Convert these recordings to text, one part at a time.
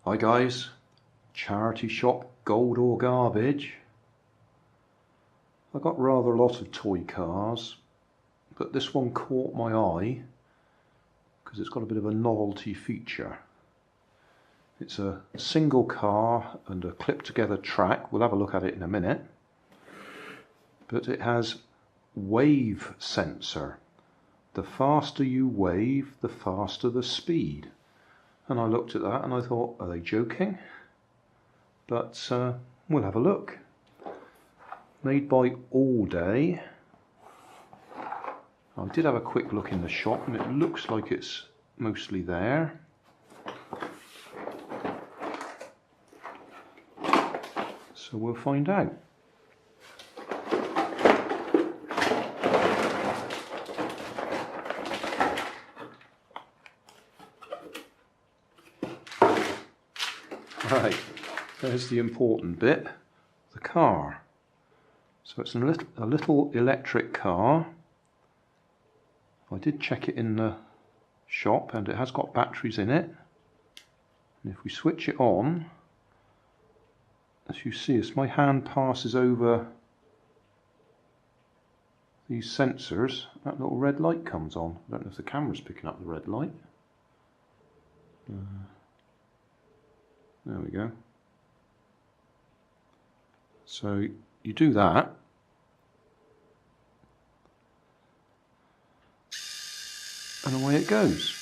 Hi guys, charity shop, gold or garbage. I got rather a lot of toy cars, but this one caught my eye because it's got a bit of a novelty feature. It's a single car and a clip together track. We'll have a look at it in a minute. But it has wave sensor. The faster you wave, the faster the speed. And I looked at that and I thought, are they joking? But we'll have a look. Made by All Day. I did have a quick look in the shop and it looks like it's mostly there. So we'll find out. Right, there's the important bit, the car. So it's a little electric car. I did check it in the shop and it has got batteries in it. And if we switch it on, as you see, as my hand passes over these sensors, that little red light comes on. I don't know if the camera's picking up the red light. There we go. So you do that. And away it goes.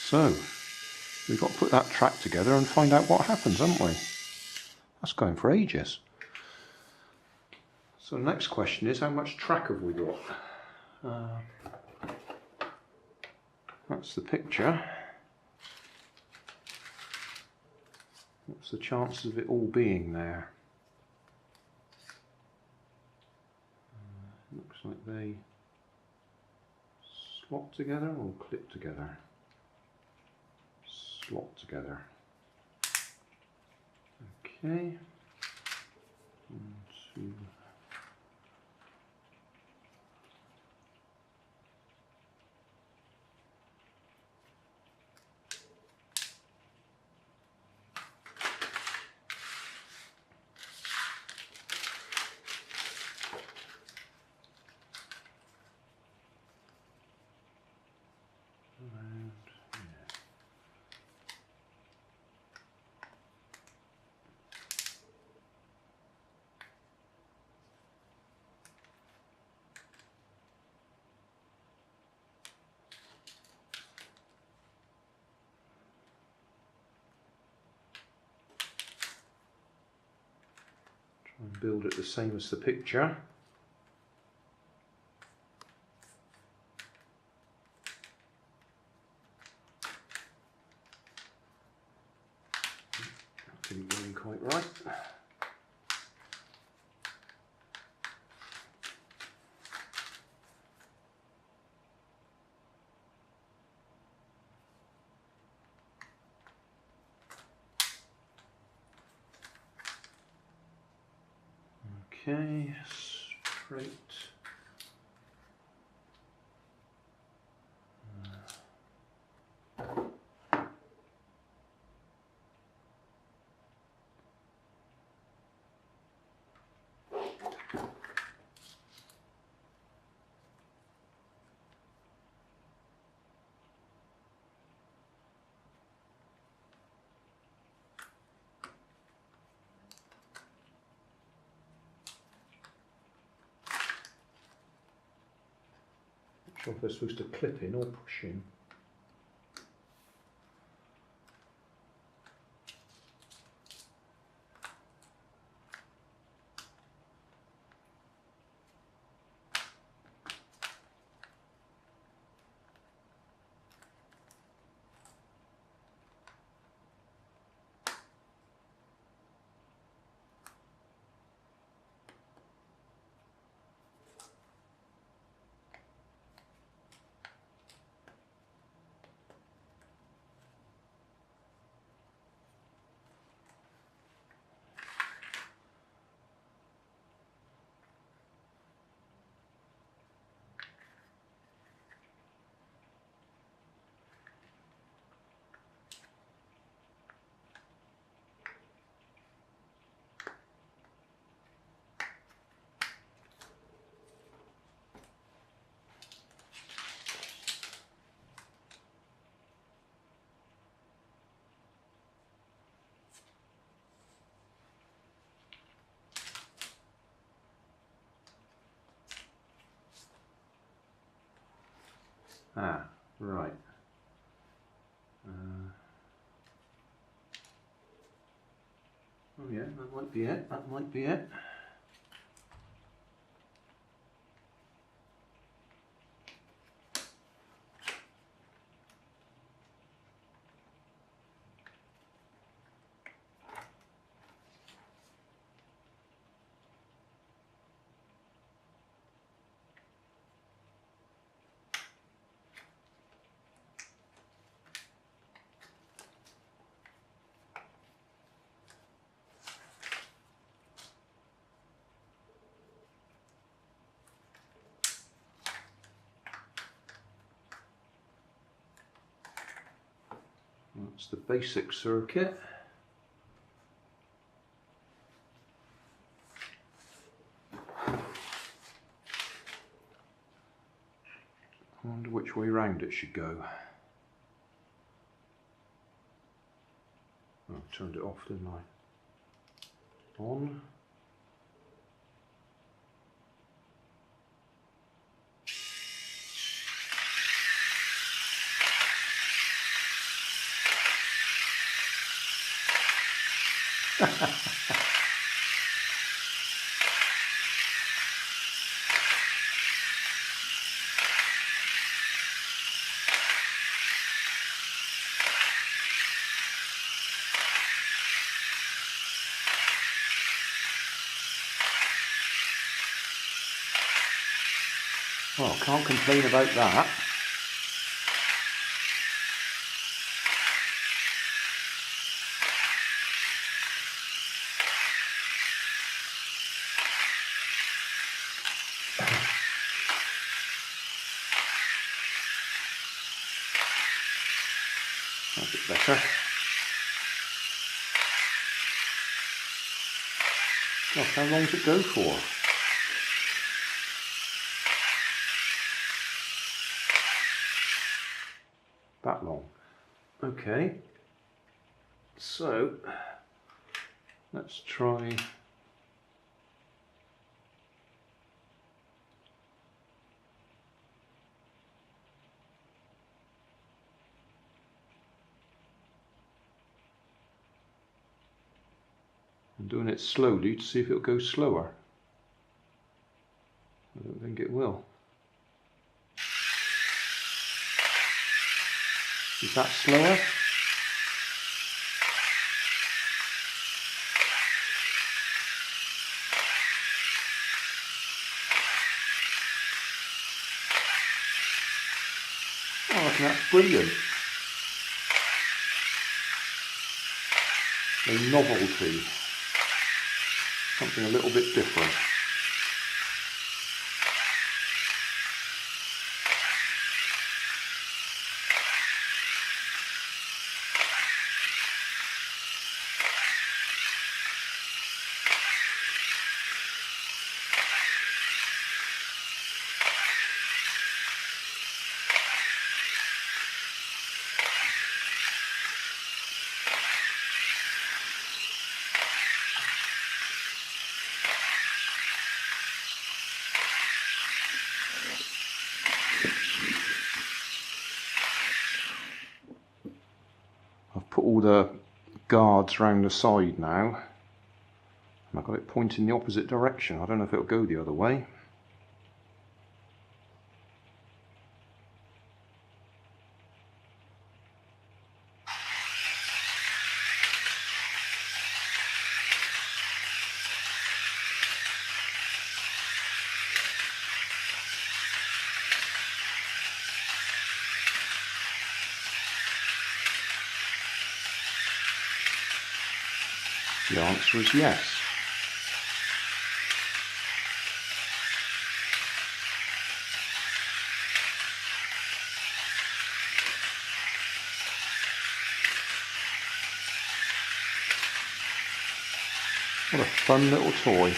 So we've got to put that track together and find out what happens, haven't we? That's going for ages. So the next question is, how much track have we got? That's the picture. What's the chances of it all being there? Looks like they slot together or clip together. Slot together. Okay. 1, 2. Try and build it the same as the picture. That didn't go in quite right. Okay, straight. Not sure if they're supposed to clip in or push in. Ah, right. Oh yeah, that might be it, that might be it. That's the basic circuit. I wonder which way round it should go. Oh, I turned it off, didn't I? On. Well, can't complain about that. That's a bit better. Gosh, how long does it go for? That long. Okay, so let's try. I'm doing it slowly to see if it'll go slower. I don't think it will. Is that slower? Oh, I think that's brilliant. A novelty. Something a little bit different. I've put all the guards round the side now, and I've got it pointing the opposite direction. I don't know if it'll go the other way. The answer is yes. What a fun little toy.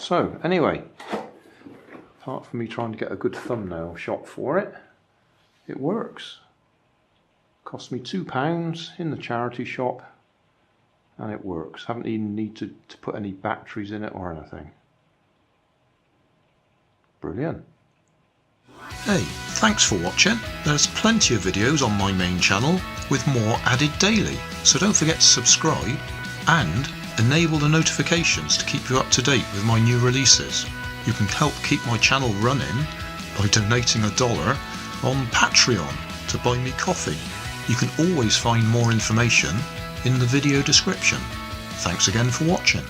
So anyway, apart from me trying to get a good thumbnail shot for it, it works. Cost me £2 in the charity shop, and it works. Haven't even needed to put any batteries in it or anything. Brilliant. Hey, thanks for watching. There's plenty of videos on my main channel with more added daily, so don't forget to subscribe and enable the notifications to keep you up to date with my new releases. You can help keep my channel running by donating $1 on Patreon to buy me coffee. You can always find more information in the video description. Thanks again for watching.